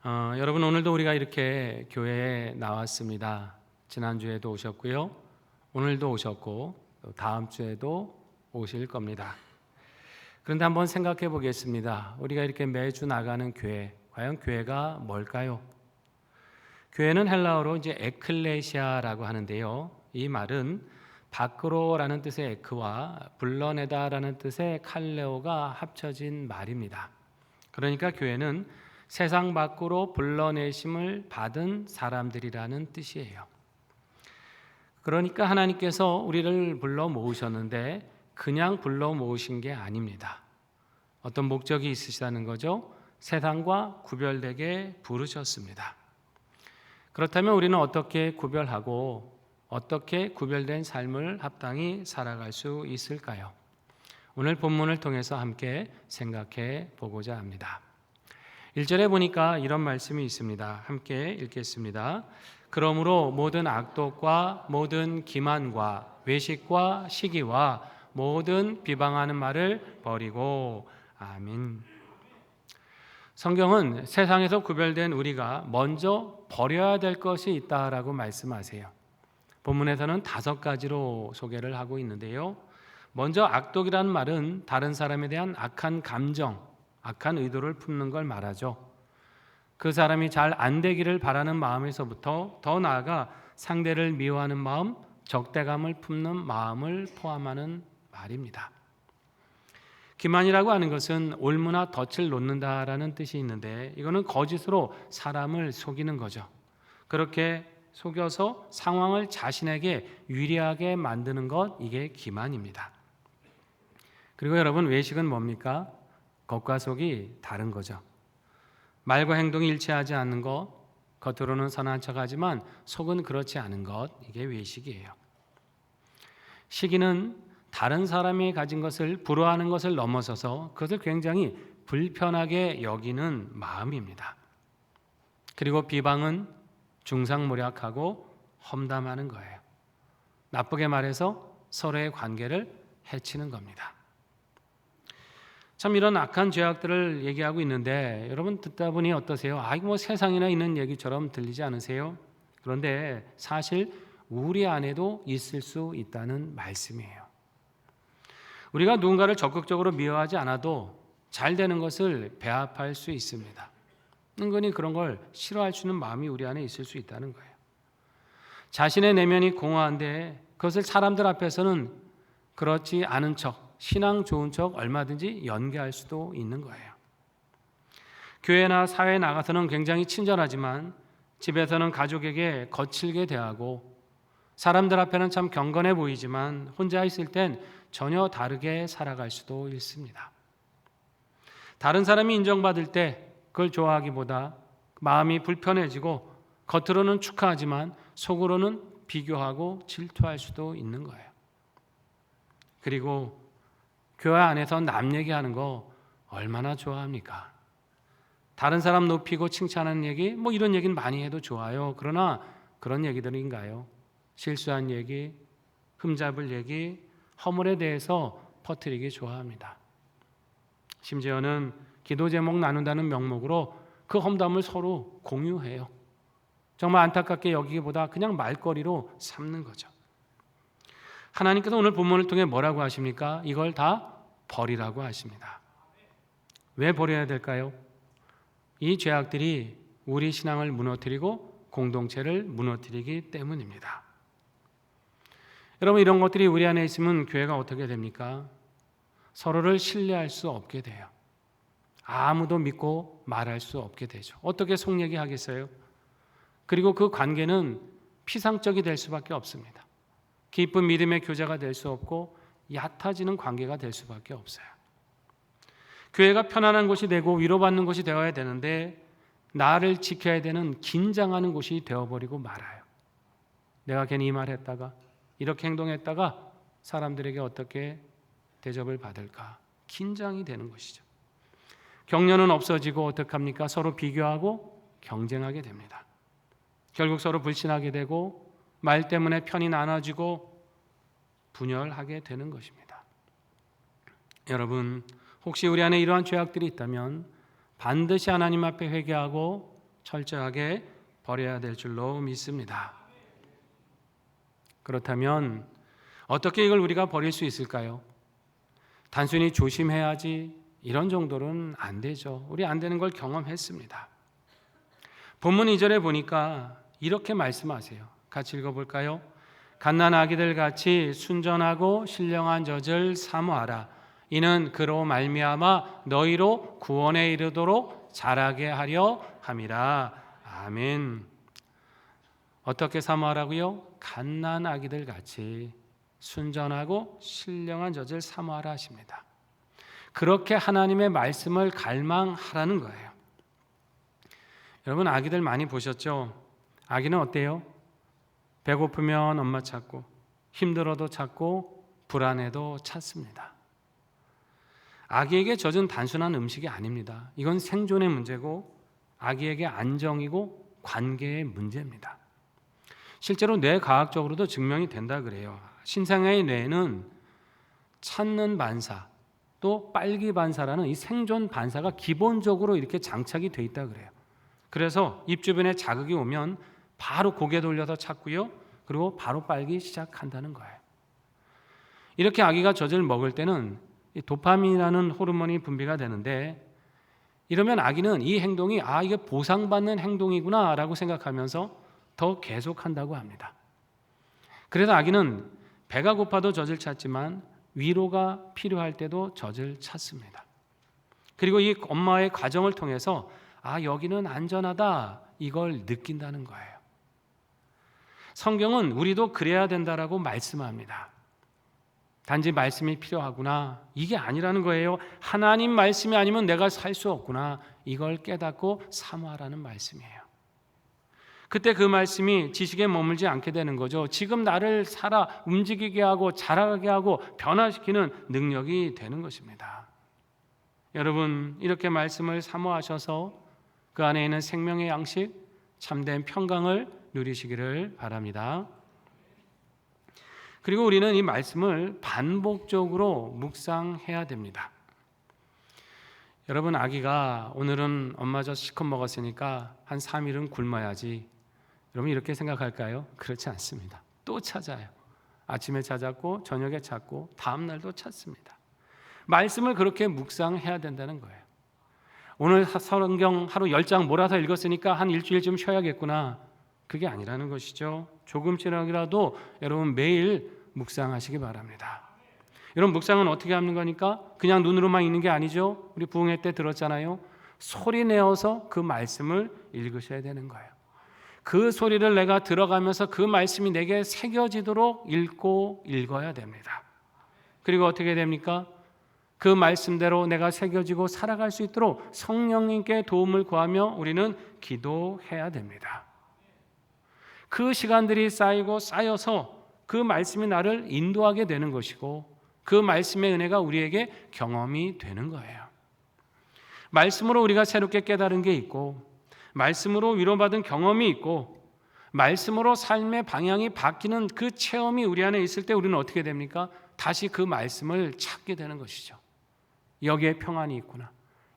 여러분, 오늘도 우리가 이렇게 교회에 나왔습니다. 지난주에도 오셨고요, 오늘도 오셨고 또 다음 주에도 오실 겁니다. 그런데 한번 생각해 보겠습니다. 우리가 이렇게 매주 나가는 교회, 과연 교회가 뭘까요? 교회는 헬라어로 이제 에클레시아라고 하는데요, 이 말은 밖으로라는 뜻의 에크와 불러내다라는 뜻의 칼레오가 합쳐진 말입니다. 그러니까 교회는 세상 밖으로 불러내심을 받은 사람들이라는 뜻이에요. 그러니까 하나님께서 우리를 불러 모으셨는데 그냥 불러 모으신 게 아닙니다. 어떤 목적이 있으시다는 거죠. 세상과 구별되게 부르셨습니다. 그렇다면 우리는 어떻게 구별하고 어떻게 구별된 삶을 합당히 살아갈 수 있을까요? 오늘 본문을 통해서 함께 생각해 보고자 합니다. 1절에 보니까 이런 말씀이 있습니다. 함께 읽겠습니다. 그러므로 모든 악독과 모든 기만과 외식과 시기와 모든 비방하는 말을 버리고. 아멘. 성경은 세상에서 구별된 우리가 먼저 버려야 될 것이 있다라고 말씀하세요. 본문에서는 5가지로 소개를 하고 있는데요. 먼저 악독이라는 말은 다른 사람에 대한 악한 감정, 악한 의도를 품는 걸 말하죠. 그 사람이 잘 안 되기를 바라는 마음에서부터 더 나아가 상대를 미워하는 마음, 적대감을 품는 마음을 포함하는 말입니다. 기만이라고 하는 것은 올무나 덫을 놓는다라는 뜻이 있는데, 이거는 거짓으로 사람을 속이는 거죠. 그렇게 속여서 상황을 자신에게 유리하게 만드는 것, 이게 기만입니다. 그리고 여러분, 외식은 뭡니까? 겉과 속이 다른 거죠. 말과 행동이 일치하지 않는 것, 겉으로는 선한 척하지만 속은 그렇지 않은 것, 이게 외식이에요. 시기는 다른 사람이 가진 것을 부러워하는 것을 넘어서서 그것을 굉장히 불편하게 여기는 마음입니다. 그리고 비방은 중상모략하고 험담하는 거예요. 나쁘게 말해서 서로의 관계를 해치는 겁니다. 참 이런 악한 죄악들을 얘기하고 있는데 여러분 듣다 보니 어떠세요? 이거 뭐 세상이나 있는 얘기처럼 들리지 않으세요? 그런데 사실 우리 안에도 있을 수 있다는 말씀이에요. 우리가 누군가를 적극적으로 미워하지 않아도 잘 되는 것을 배합할 수 있습니다. 은근히 그런 걸 싫어할 수 있는 마음이 우리 안에 있을 수 있다는 거예요. 자신의 내면이 공허한데 그것을 사람들 앞에서는 그렇지 않은 척, 신앙 좋은 척 얼마든지 연기할 수도 있는 거예요. 교회나 사회에 나가서는 굉장히 친절하지만 집에서는 가족에게 거칠게 대하고, 사람들 앞에는 참 경건해 보이지만 혼자 있을 땐 전혀 다르게 살아갈 수도 있습니다. 다른 사람이 인정받을 때 그걸 좋아하기보다 마음이 불편해지고 겉으로는 축하하지만 속으로는 비교하고 질투할 수도 있는 거예요. 그리고 교회 안에서 남 얘기하는 거 얼마나 좋아합니까? 다른 사람 높이고 칭찬하는 얘기, 뭐 이런 얘기는 많이 해도 좋아요. 그러나 그런 얘기들인가요? 실수한 얘기, 흠잡을 얘기, 허물에 대해서 퍼뜨리기 좋아합니다. 심지어는 기도 제목 나눈다는 명목으로 그 험담을 서로 공유해요. 정말 안타깝게 여기기보다 그냥 말거리로 삼는 거죠. 하나님께서 오늘 본문을 통해 뭐라고 하십니까? 이걸 다 버리라고 하십니다. 왜 버려야 될까요? 이 죄악들이 우리 신앙을 무너뜨리고 공동체를 무너뜨리기 때문입니다. 여러분, 이런 것들이 우리 안에 있으면 교회가 어떻게 됩니까? 서로를 신뢰할 수 없게 돼요. 아무도 믿고 말할 수 없게 되죠. 어떻게 속 얘기하겠어요? 그리고 그 관계는 피상적이 될 수밖에 없습니다. 깊은 믿음의 교제가 될 수 없고 얕아지는 관계가 될 수밖에 없어요. 교회가 편안한 곳이 되고 위로받는 곳이 되어야 되는데 나를 지켜야 되는 긴장하는 곳이 되어버리고 말아요. 내가 괜히 이 말했다가 이렇게 행동했다가 사람들에게 어떻게 대접을 받을까 긴장이 되는 것이죠. 격려는 없어지고 어떡합니까? 서로 비교하고 경쟁하게 됩니다. 결국 서로 불신하게 되고 말 때문에 편이 나눠지고 분열하게 되는 것입니다. 여러분, 혹시 우리 안에 이러한 죄악들이 있다면 반드시 하나님 앞에 회개하고 철저하게 버려야 될 줄로 믿습니다. 그렇다면 어떻게 이걸 우리가 버릴 수 있을까요? 단순히 조심해야지 이런 정도는 안 되죠. 우리 안 되는 걸 경험했습니다. 본문 2절에 보니까 이렇게 말씀하세요. 같이 읽어볼까요? 갓난아기들 같이 순전하고 신령한 젖을 사모하라. 이는 그로 말미암아 너희로 구원에 이르도록 자라게 하려 함이라. 아멘. 어떻게 사모하라고요? 갓난아기들 같이 순전하고 신령한 젖을 사모하라 하십니다. 그렇게 하나님의 말씀을 갈망하라는 거예요. 여러분, 아기들 많이 보셨죠? 아기는 어때요? 배고프면 엄마 찾고, 힘들어도 찾고, 불안해도 찾습니다. 아기에게 젖은 단순한 음식이 아닙니다. 이건 생존의 문제고 아기에게 안정이고 관계의 문제입니다. 실제로 뇌과학적으로도 증명이 된다 그래요. 신생아의 뇌는 찾는 반사, 또 빨기 반사라는 이 생존 반사가 기본적으로 이렇게 장착이 돼 있다 그래요. 그래서 입 주변에 자극이 오면 바로 고개 돌려서 찾고요. 그리고 바로 빨기 시작한다는 거예요. 이렇게 아기가 젖을 먹을 때는 이 도파민이라는 호르몬이 분비가 되는데, 이러면 아기는 이 행동이 이게 보상받는 행동이구나 라고 생각하면서 더 계속한다고 합니다. 그래서 아기는 배가 고파도 젖을 찾지만 위로가 필요할 때도 젖을 찾습니다. 그리고 이 엄마의 과정을 통해서 여기는 안전하다 이걸 느낀다는 거예요. 성경은 우리도 그래야 된다라고 말씀합니다. 단지 말씀이 필요하구나 이게 아니라는 거예요. 하나님 말씀이 아니면 내가 살 수 없구나 이걸 깨닫고 사모하라는 말씀이에요. 그때 그 말씀이 지식에 머물지 않게 되는 거죠. 지금 나를 살아 움직이게 하고 자라게 하고 변화시키는 능력이 되는 것입니다. 여러분, 이렇게 말씀을 사모하셔서 그 안에 있는 생명의 양식, 참된 평강을 누리시기를 바랍니다. 그리고 우리는 이 말씀을 반복적으로 묵상해야 됩니다. 여러분, 아기가 오늘은 엄마 젖 실컷 먹었으니까 한 3일은 굶어야지, 여러분 이렇게 생각할까요? 그렇지 않습니다. 또 찾아요. 아침에 찾았고 저녁에 찾고 다음 날도 찾습니다. 말씀을 그렇게 묵상해야 된다는 거예요. 오늘 성경 하루 10장 몰아서 읽었으니까 한 일주일 좀 쉬어야겠구나, 그게 아니라는 것이죠. 조금씩이라도 여러분 매일 묵상하시기 바랍니다. 여러분, 묵상은 어떻게 하는 거니까 그냥 눈으로만 읽는 게 아니죠. 우리 부흥회 때 들었잖아요. 소리 내어서 그 말씀을 읽으셔야 되는 거예요. 그 소리를 내가 들어가면서 그 말씀이 내게 새겨지도록 읽고 읽어야 됩니다. 그리고 어떻게 됩니까? 그 말씀대로 내가 새겨지고 살아갈 수 있도록 성령님께 도움을 구하며 우리는 기도해야 됩니다. 그 시간들이 쌓이고 쌓여서 그 말씀이 나를 인도하게 되는 것이고 그 말씀의 은혜가 우리에게 경험이 되는 거예요. 말씀으로 우리가 새롭게 깨달은 게 있고, 말씀으로 위로받은 경험이 있고, 말씀으로 삶의 방향이 바뀌는 그 체험이 우리 안에 있을 때 우리는 어떻게 됩니까? 다시 그 말씀을 찾게 되는 것이죠. 여기에 평안이 있구나,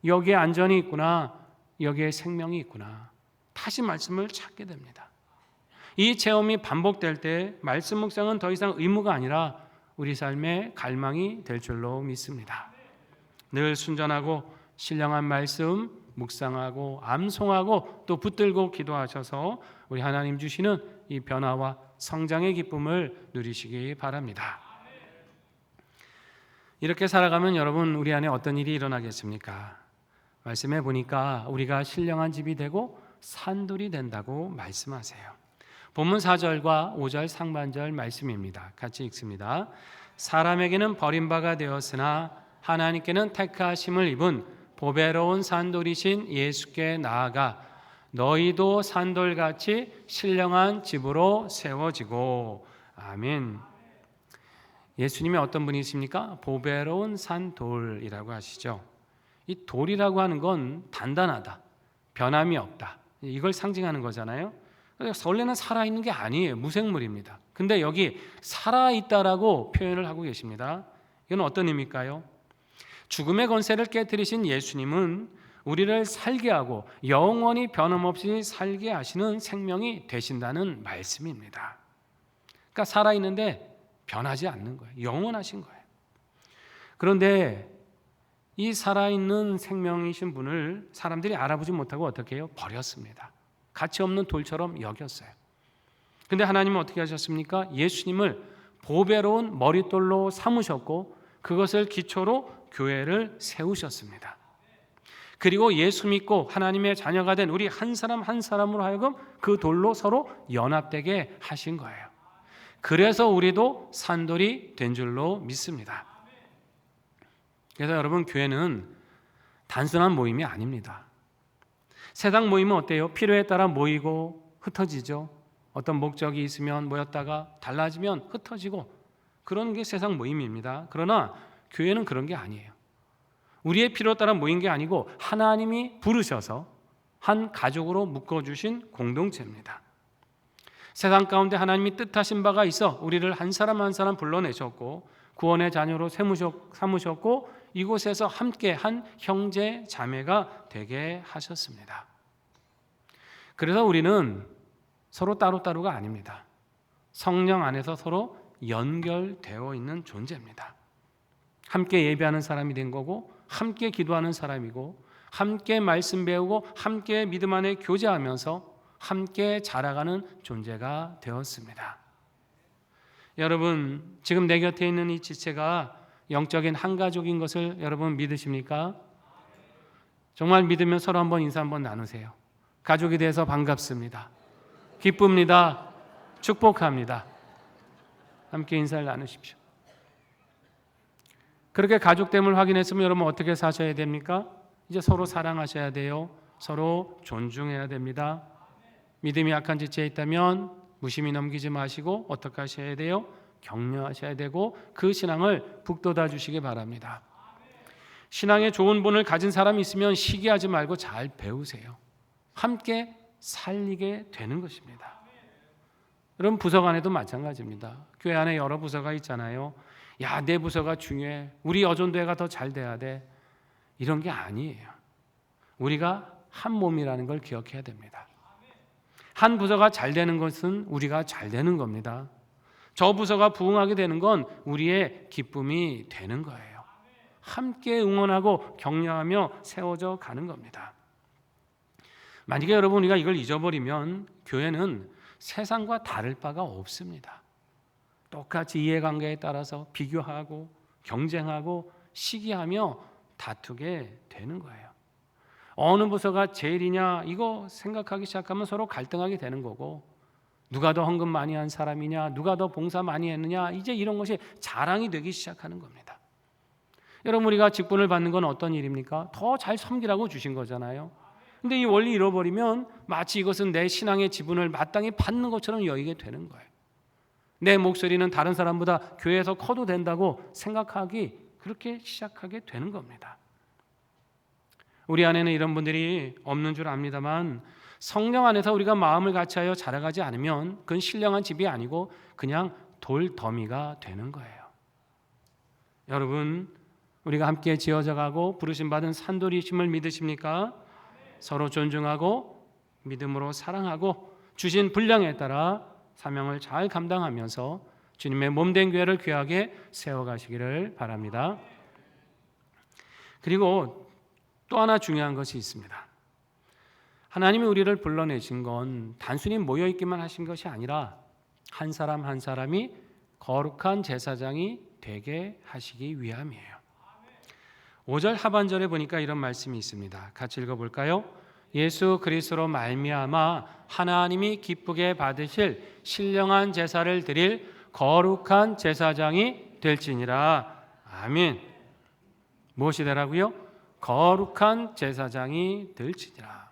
여기에 안전이 있구나, 여기에 생명이 있구나, 다시 말씀을 찾게 됩니다. 이 체험이 반복될 때 말씀 묵상은 더 이상 의무가 아니라 우리 삶의 갈망이 될 줄로 믿습니다. 늘 순전하고 신령한 말씀 묵상하고 암송하고 또 붙들고 기도하셔서 우리 하나님 주시는 이 변화와 성장의 기쁨을 누리시기 바랍니다. 이렇게 살아가면 여러분, 우리 안에 어떤 일이 일어나겠습니까? 말씀해 보니까 우리가 신령한 집이 되고 산돌이 된다고 말씀하세요. 본문 4절과 5절 상반절 말씀입니다. 같이 읽습니다. 사람에게는 버림바가 되었으나 하나님께는 택하심을 입은 보배로운 산돌이신 예수께 나아가 너희도 산돌같이 신령한 집으로 세워지고. 아멘. 예수님이 어떤 분이십니까? 보배로운 산돌이라고 하시죠. 이 돌이라고 하는 건 단단하다, 변함이 없다, 이걸 상징하는 거잖아요. 원래는 살아있는 게 아니에요. 무생물입니다. 근데 여기 살아있다라고 표현을 하고 계십니다. 이건 어떤 의미일까요? 죽음의 권세를 깨뜨리신 예수님은 우리를 살게 하고 영원히 변함없이 살게 하시는 생명이 되신다는 말씀입니다. 그러니까 살아있는데 변하지 않는 거예요. 영원하신 거예요. 그런데 이 살아있는 생명이신 분을 사람들이 알아보지 못하고 어떻게 해요? 버렸습니다. 가치 없는 돌처럼 여겼어요. 근데 하나님은 어떻게 하셨습니까? 예수님을 보배로운 머릿돌로 삼으셨고 그것을 기초로 교회를 세우셨습니다. 그리고 예수 믿고 하나님의 자녀가 된 우리 한 사람 한 사람으로 하여금 그 돌로 서로 연합되게 하신 거예요. 그래서 우리도 산돌이 된 줄로 믿습니다. 그래서 여러분, 교회는 단순한 모임이 아닙니다. 세상 모임은 어때요? 필요에 따라 모이고 흩어지죠. 어떤 목적이 있으면 모였다가 달라지면 흩어지고 그런 게 세상 모임입니다. 그러나 교회는 그런 게 아니에요. 우리의 필요에 따라 모인 게 아니고 하나님이 부르셔서 한 가족으로 묶어주신 공동체입니다. 세상 가운데 하나님이 뜻하신 바가 있어 우리를 한 사람 한 사람 불러내셨고 구원의 자녀로 삼으셨고 이곳에서 함께 한 형제 자매가 되게 하셨습니다. 그래서 우리는 서로 따로따로가 아닙니다. 성령 안에서 서로 연결되어 있는 존재입니다. 함께 예배하는 사람이 된 거고 함께 기도하는 사람이고 함께 말씀 배우고 함께 믿음 안에 교제하면서 함께 자라가는 존재가 되었습니다. 여러분, 지금 내 곁에 있는 이 지체가 영적인 한 가족인 것을 여러분 믿으십니까? 정말 믿으면 서로 한번 인사 한번 나누세요. 가족이 돼서 반갑습니다. 기쁩니다. 축복합니다. 함께 인사를 나누십시오. 그렇게 가족됨을 확인했으면 여러분 어떻게 사셔야 됩니까? 이제 서로 사랑하셔야 돼요. 서로 존중해야 됩니다. 믿음이 약한 지체에 있다면 무심히 넘기지 마시고 어떻게 하셔야 돼요? 격려하셔야 되고 그 신앙을 북돋아 주시기 바랍니다. 신앙에 좋은 본을 가진 사람이 있으면 시기하지 말고 잘 배우세요. 함께 살리게 되는 것입니다. 여러분, 부서 안에도 마찬가지입니다. 교회 안에 여러 부서가 있잖아요. 야, 내 부서가 중요해. 우리 여전도회가 더 잘 돼야 돼. 이런 게 아니에요. 우리가 한 몸이라는 걸 기억해야 됩니다. 한 부서가 잘 되는 것은 우리가 잘 되는 겁니다. 저 부서가 부흥하게 되는 건 우리의 기쁨이 되는 거예요. 함께 응원하고 격려하며 세워져 가는 겁니다. 만약에 여러분 우리가 이걸 잊어버리면 교회는 세상과 다를 바가 없습니다. 똑같이 이해관계에 따라서 비교하고 경쟁하고 시기하며 다투게 되는 거예요. 어느 부서가 제일이냐 이거 생각하기 시작하면 서로 갈등하게 되는 거고 누가 더 헌금 많이 한 사람이냐 누가 더 봉사 많이 했느냐 이제 이런 것이 자랑이 되기 시작하는 겁니다. 여러분, 우리가 직분을 받는 건 어떤 일입니까? 더 잘 섬기라고 주신 거잖아요. 근데 이 원리 잃어버리면 마치 이것은 내 신앙의 지분을 마땅히 받는 것처럼 여기게 되는 거예요. 내 목소리는 다른 사람보다 교회에서 커도 된다고 생각하기 그렇게 시작하게 되는 겁니다. 우리 안에는 이런 분들이 없는 줄 압니다만 성령 안에서 우리가 마음을 같이하여 자라가지 않으면 그건 신령한 집이 아니고 그냥 돌더미가 되는 거예요. 여러분, 우리가 함께 지어져 가고 부르심받은 산돌이심을 믿으십니까? 서로 존중하고 믿음으로 사랑하고 주신 분량에 따라 사명을 잘 감당하면서 주님의 몸된 교회를 귀하게 세워가시기를 바랍니다. 그리고 또 하나 중요한 것이 있습니다. 하나님이 우리를 불러내신 건 단순히 모여있기만 하신 것이 아니라 한 사람 한 사람이 거룩한 제사장이 되게 하시기 위함이에요. 5절 하반절에 보니까 이런 말씀이 있습니다. 같이 읽어볼까요? 예수 그리스도로 말미암아 하나님이 기쁘게 받으실 신령한 제사를 드릴 거룩한 제사장이 될지니라. 아멘. 무엇이 되라고요? 거룩한 제사장이 될지니라.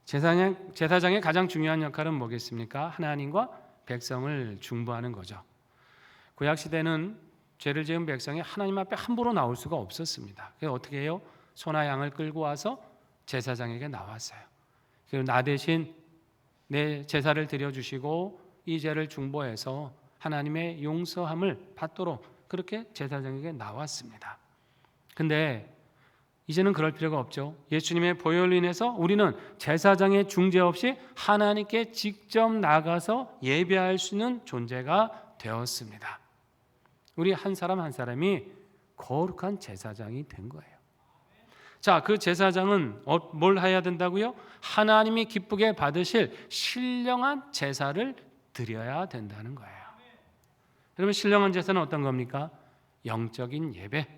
제사장의 가장 중요한 역할은 뭐겠습니까? 하나님과 백성을 중보하는 거죠. 구약시대는 죄를 지은 백성이 하나님 앞에 함부로 나올 수가 없었습니다. 그래서 어떻게 해요? 소나 양을 끌고 와서 제사장에게 나왔어요. 그리고 나 대신 내 제사를 드려주시고 이 죄를 중보해서 하나님의 용서함을 받도록 그렇게 제사장에게 나왔습니다. 근데 이제는 그럴 필요가 없죠. 예수님의 보혈로 인해서 우리는 제사장의 중재 없이 하나님께 직접 나가서 예배할 수 있는 존재가 되었습니다. 우리 한 사람 한 사람이 거룩한 제사장이 된 거예요. 자, 그 제사장은 뭘 해야 된다고요? 하나님이 기쁘게 받으실 신령한 제사를 드려야 된다는 거예요. 여러분, 신령한 제사는 어떤 겁니까? 영적인 예배,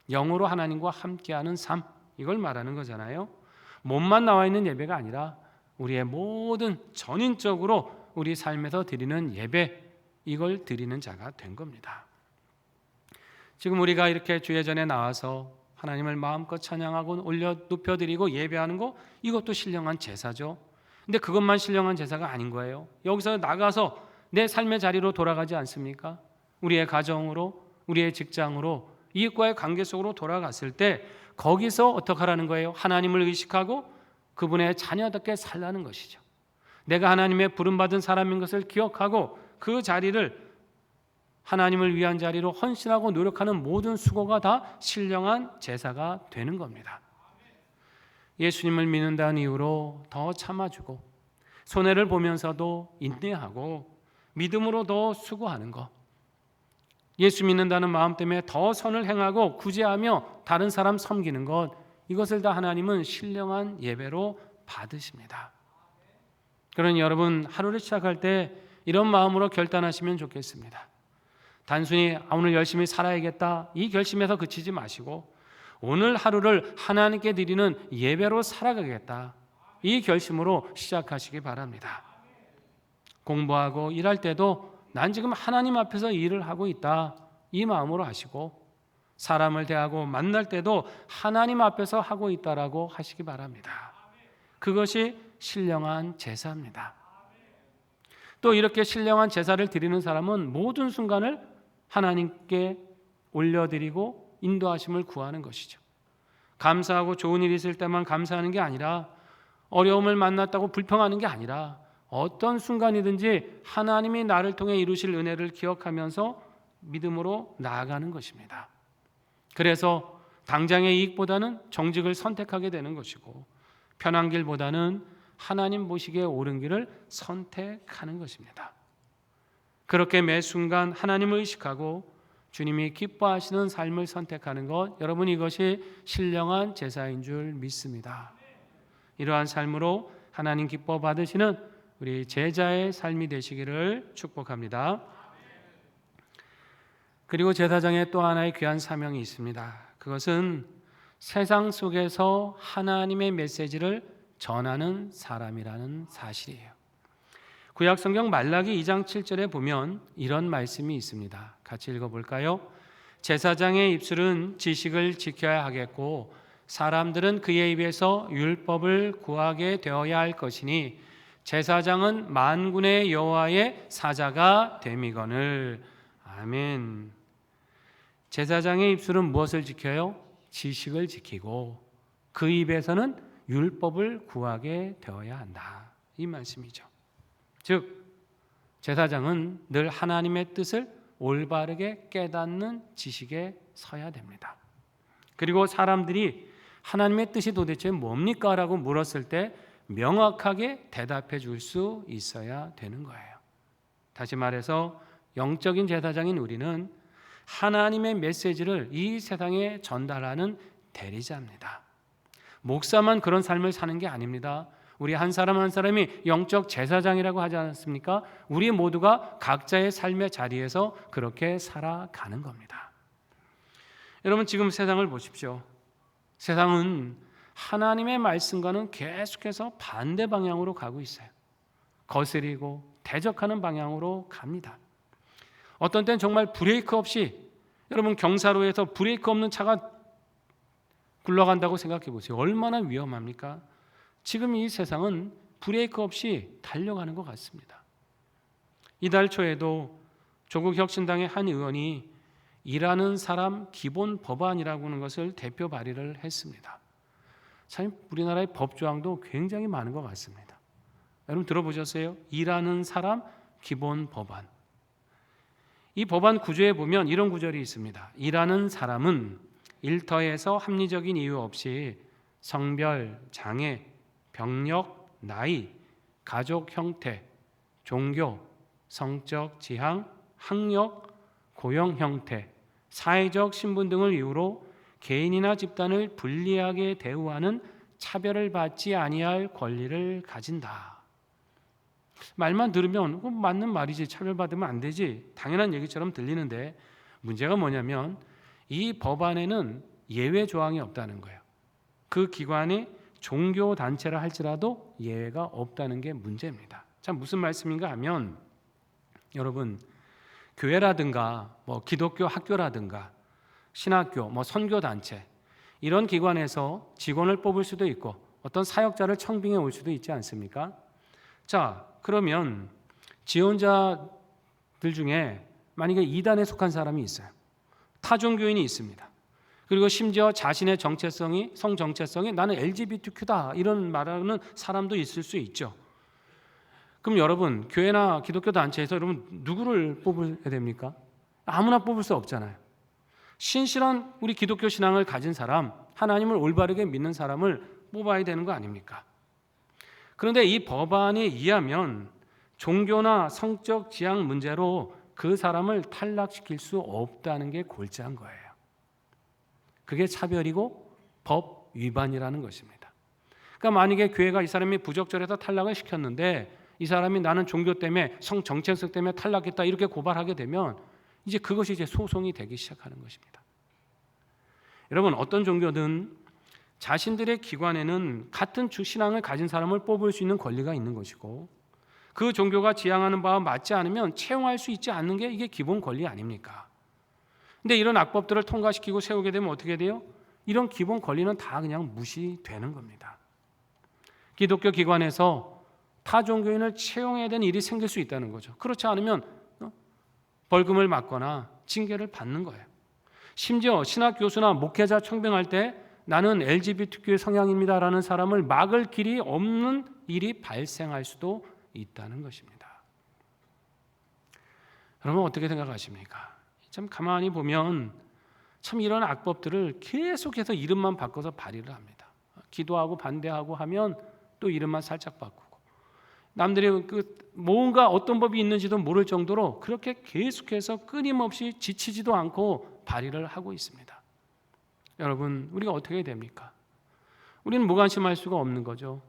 영으로 하나님과 함께하는 삶, 이걸 말하는 거잖아요. 몸만 나와 있는 예배가 아니라 우리의 모든 전인적으로 우리 삶에서 드리는 예배, 이걸 드리는 자가 된 겁니다. 지금 우리가 이렇게 주의 전에 나와서 하나님을 마음껏 찬양하고 올려 높여드리고 예배하는 거, 이것도 신령한 제사죠. 근데 그것만 신령한 제사가 아닌 거예요. 여기서 나가서 내 삶의 자리로 돌아가지 않습니까? 우리의 가정으로, 우리의 직장으로, 이익과의 관계 속으로 돌아갔을 때 거기서 어떻게 하라는 거예요? 하나님을 의식하고 그분의 자녀답게 살라는 것이죠. 내가 하나님의 부름받은 사람인 것을 기억하고 그 자리를 하나님을 위한 자리로 헌신하고 노력하는 모든 수고가 다 신령한 제사가 되는 겁니다. 예수님을 믿는다는 이유로 더 참아주고 손해를 보면서도 인내하고 믿음으로 더 수고하는 것, 예수 믿는다는 마음 때문에 더 선을 행하고 구제하며 다른 사람 섬기는 것, 이것을 다 하나님은 신령한 예배로 받으십니다. 그러니 여러분, 하루를 시작할 때 이런 마음으로 결단하시면 좋겠습니다. 단순히 오늘 열심히 살아야겠다, 이 결심에서 그치지 마시고 오늘 하루를 하나님께 드리는 예배로 살아가겠다, 이 결심으로 시작하시기 바랍니다. 공부하고 일할 때도 난 지금 하나님 앞에서 일을 하고 있다, 이 마음으로 하시고 사람을 대하고 만날 때도 하나님 앞에서 하고 있다라고 하시기 바랍니다. 그것이 신령한 제사입니다. 또 이렇게 신령한 제사를 드리는 사람은 모든 순간을 하나님께 올려드리고 인도하심을 구하는 것이죠. 감사하고 좋은 일이 있을 때만 감사하는 게 아니라, 어려움을 만났다고 불평하는 게 아니라 어떤 순간이든지 하나님이 나를 통해 이루실 은혜를 기억하면서 믿음으로 나아가는 것입니다. 그래서 당장의 이익보다는 정직을 선택하게 되는 것이고, 편한 길보다는 하나님 보시기에 옳은 길을 선택하는 것입니다. 그렇게 매 순간 하나님을 의식하고 주님이 기뻐하시는 삶을 선택하는 것, 여러분, 이것이 신령한 제사인 줄 믿습니다. 이러한 삶으로 하나님 기뻐 받으시는 우리 제자의 삶이 되시기를 축복합니다. 그리고 제사장의 또 하나의 귀한 사명이 있습니다. 그것은 세상 속에서 하나님의 메시지를 전하는 사람이라는 사실이에요. 구약 성경 말라기 2장 7절에 보면 이런 말씀이 있습니다. 같이 읽어볼까요? 제사장의 입술은 지식을 지켜야 하겠고 사람들은 그의 입에서 율법을 구하게 되어야 할 것이니 제사장은 만군의 여호와의 사자가 됨이거늘. 아멘. 제사장의 입술은 무엇을 지켜요? 지식을 지키고 그 입에서는 율법을 구하게 되어야 한다, 이 말씀이죠. 즉 제사장은 늘 하나님의 뜻을 올바르게 깨닫는 지식에 서야 됩니다. 그리고 사람들이 하나님의 뜻이 도대체 뭡니까? 라고 물었을 때 명확하게 대답해 줄 수 있어야 되는 거예요. 다시 말해서 영적인 제사장인 우리는 하나님의 메시지를 이 세상에 전달하는 대리자입니다. 목사만 그런 삶을 사는 게 아닙니다. 우리 한 사람 한 사람이 영적 제사장이라고 하지 않았습니까? 우리 모두가 각자의 삶의 자리에서 그렇게 살아가는 겁니다. 여러분, 지금 세상을 보십시오. 세상은 하나님의 말씀과는 계속해서 반대 방향으로 가고 있어요. 거스리고 대적하는 방향으로 갑니다. 어떤 때는 정말 브레이크 없이, 여러분 경사로에서 브레이크 없는 차가 굴러간다고 생각해 보세요. 얼마나 위험합니까? 지금 이 세상은 브레이크 없이 달려가는 것 같습니다. 이달 초에도 조국 혁신당의 한 의원이 일하는 사람 기본 법안이라고 하는 것을 대표 발의를 했습니다. 참 우리나라의 법조항도 굉장히 많은 것 같습니다. 여러분 들어보셨어요? 일하는 사람 기본 법안. 이 법안 구조에 보면 이런 구절이 있습니다. 일하는 사람은 일터에서 합리적인 이유 없이 성별, 장애, 병력, 나이, 가족 형태, 종교, 성적 지향, 학력, 고용 형태, 사회적 신분 등을 이유로 개인이나 집단을 불리하게 대우하는 차별을 받지 아니할 권리를 가진다. 말만 들으면 맞는 말이지, 차별받으면 안 되지, 당연한 얘기처럼 들리는데 문제가 뭐냐면 이 법안에는 예외 조항이 없다는 거예요. 그 기관이 종교 단체라 할지라도 예외가 없다는 게 문제입니다. 자, 무슨 말씀인가 하면 여러분, 교회라든가 기독교 학교라든가 신학교, 선교 단체 이런 기관에서 직원을 뽑을 수도 있고 어떤 사역자를 청빙해 올 수도 있지 않습니까? 자, 그러면 지원자들 중에 만약에 이단에 속한 사람이 있어요. 타종교인이 있습니다. 그리고 심지어 자신의 정체성이, 성 정체성이 나는 LGBTQ다 이런 말하는 사람도 있을 수 있죠. 그럼 여러분, 교회나 기독교 단체에서 여러분 누구를 뽑아야 됩니까? 아무나 뽑을 수 없잖아요. 신실한 우리 기독교 신앙을 가진 사람, 하나님을 올바르게 믿는 사람을 뽑아야 되는 거 아닙니까? 그런데 이 법안에 의하면 종교나 성적 지향 문제로 그 사람을 탈락시킬 수 없다는 게 골자인 거예요. 그게 차별이고 법 위반이라는 것입니다. 그러니까 만약에 교회가 이 사람이 부적절해서 탈락을 시켰는데 이 사람이 나는 종교 때문에 성 정체성 때문에 탈락했다 이렇게 고발하게 되면 이제 그것이 이제 소송이 되기 시작하는 것입니다. 여러분, 어떤 종교든 자신들의 기관에는 같은 신앙을 가진 사람을 뽑을 수 있는 권리가 있는 것이고 그 종교가 지향하는 바와 맞지 않으면 채용할 수 있지 않는 게 이게 기본 권리 아닙니까? 근데 이런 악법들을 통과시키고 세우게 되면 어떻게 돼요? 이런 기본 권리는 다 그냥 무시되는 겁니다. 기독교 기관에서 타 종교인을 채용해야 되는 일이 생길 수 있다는 거죠. 그렇지 않으면 벌금을 맞거나 징계를 받는 거예요. 심지어 신학 교수나 목회자 청빙할 때 나는 LGBTQ 성향입니다라는 사람을 막을 길이 없는 일이 발생할 수도 있다는 것입니다. 여러분 어떻게 생각하십니까? 참 가만히 보면 참 이런 악법들을 계속해서 이름만 바꿔서 발의를 합니다. 기도하고 반대하고 하면 또 이름만 살짝 바꾸고 남들이 뭔가 어떤 법이 있는지도 모를 정도로 그렇게 계속해서 끊임없이 지치지도 않고 발의를 하고 있습니다. 여러분, 우리가 어떻게 해야 됩니까? 우리는 무관심할 수가 없는 거죠.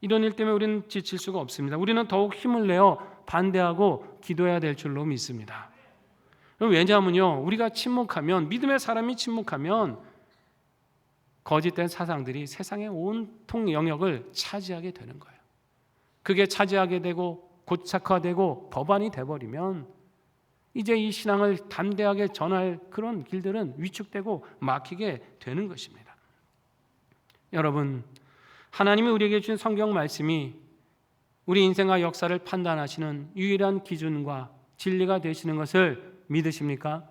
이런 일 때문에 우리는 지칠 수가 없습니다. 우리는 더욱 힘을 내어 반대하고 기도해야 될 줄로 믿습니다. 왜냐하면요, 우리가 침묵하면, 믿음의 사람이 침묵하면 거짓된 사상들이 세상의 온통 영역을 차지하게 되는 거예요. 그게 차지하게 되고 고착화되고 법안이 돼버리면 이제 이 신앙을 담대하게 전할 그런 길들은 위축되고 막히게 되는 것입니다. 여러분, 하나님이 우리에게 주신 성경 말씀이 우리 인생과 역사를 판단하시는 유일한 기준과 진리가 되시는 것을 믿으십니까?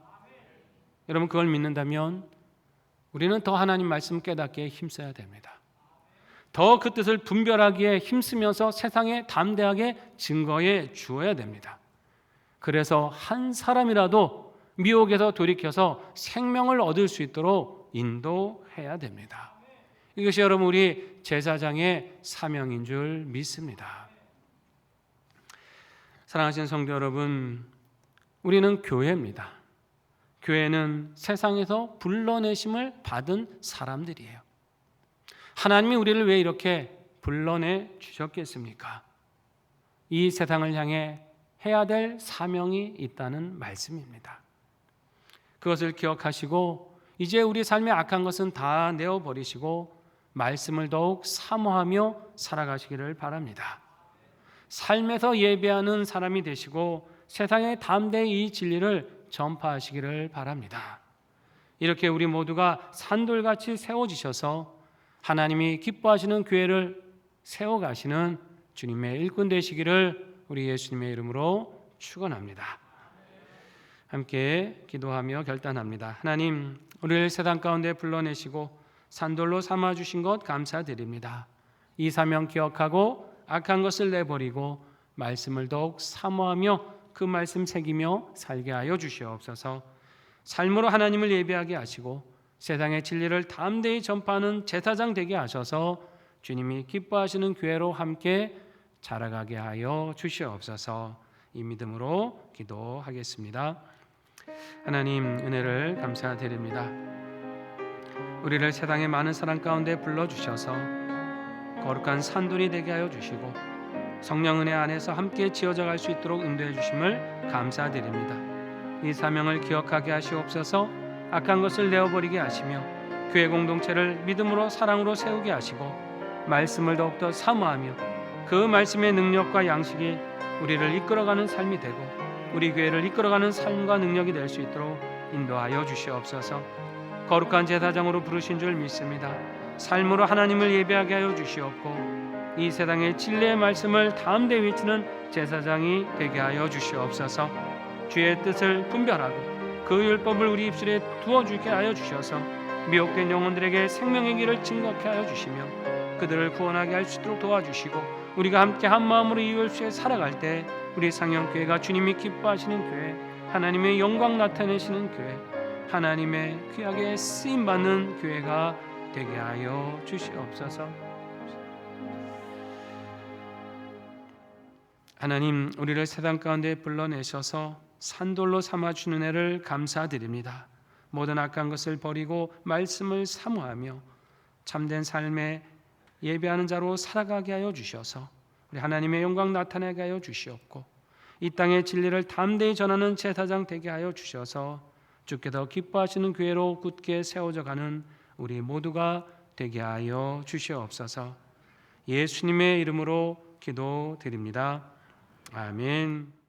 여러분, 그걸 믿는다면 우리는 더 하나님 말씀 깨닫기에 힘써야 됩니다. 더 그 뜻을 분별하기에 힘쓰면서 세상에 담대하게 증거해 주어야 됩니다. 그래서 한 사람이라도 미혹에서 돌이켜서 생명을 얻을 수 있도록 인도해야 됩니다. 이것이 여러분 우리 제사장의 사명인 줄 믿습니다. 사랑하시는 성도 여러분, 우리는 교회입니다. 교회는 세상에서 불러내심을 받은 사람들이에요. 하나님이 우리를 왜 이렇게 불러내 주셨겠습니까? 이 세상을 향해 해야 될 사명이 있다는 말씀입니다. 그것을 기억하시고 이제 우리 삶의 악한 것은 다 내어버리시고 말씀을 더욱 사모하며 살아가시기를 바랍니다. 삶에서 예배하는 사람이 되시고 세상에 담대히 이 진리를 전파하시기를 바랍니다. 이렇게 우리 모두가 산돌같이 세워지셔서 하나님이 기뻐하시는 교회를 세워가시는 주님의 일꾼 되시기를 우리 예수님의 이름으로 축원합니다. 함께 기도하며 결단합니다. 하나님, 우리를 세상 가운데 불러내시고 산돌로 삼아주신 것 감사드립니다. 이 사명 기억하고 악한 것을 내버리고 말씀을 더욱 사모하며 그 말씀 새기며 살게 하여 주시옵소서. 삶으로 하나님을 예배하게 하시고 세상의 진리를 담대히 전파하는 제사장 되게 하셔서 주님이 기뻐하시는 교회로 함께 자라가게 하여 주시옵소서. 이 믿음으로 기도하겠습니다. 하나님, 은혜를 감사드립니다. 우리를 세상의 많은 사람 가운데 불러주셔서 거룩한 산돌이 되게 하여 주시고 성령 은혜 안에서 함께 지어져 갈 수 있도록 인도해 주심을 감사드립니다. 이 사명을 기억하게 하시옵소서. 악한 것을 내어버리게 하시며 교회 공동체를 믿음으로 사랑으로 세우게 하시고 말씀을 더욱더 사모하며 그 말씀의 능력과 양식이 우리를 이끌어가는 삶이 되고 우리 교회를 이끌어가는 삶과 능력이 될 수 있도록 인도하여 주시옵소서. 거룩한 제사장으로 부르신 줄 믿습니다. 삶으로 하나님을 예배하게 하여 주시옵고 이 세상의 진리의 말씀을 담대히 외치는 제사장이 되게 하여 주시옵소서. 주의 뜻을 분별하고 그 율법을 우리 입술에 두어주게 하여 주셔서 미혹된 영혼들에게 생명의 길을 증거케 하여 주시며 그들을 구원하게 할 수 있도록 도와주시고 우리가 함께 한 마음으로 이 열쇠에 살아갈 때 우리 상영교회가 주님이 기뻐하시는 교회, 하나님의 영광 나타내시는 교회, 하나님의 귀하게 쓰임받는 교회가 되게 하여 주시옵소서. 하나님, 우리를 세상 가운데 불러내셔서 산돌로 삼아주는 애를 감사드립니다. 모든 악한 것을 버리고 말씀을 사모하며 참된 삶에 예배하는 자로 살아가게 하여 주셔서 우리 하나님의 영광 나타내게 하여 주시옵고 이 땅의 진리를 담대히 전하는 제사장 되게 하여 주셔서 주께 더 기뻐하시는 교회로 굳게 세워져 가는 우리 모두가 되게 하여 주시옵소서. 예수님의 이름으로 기도드립니다. 아멘.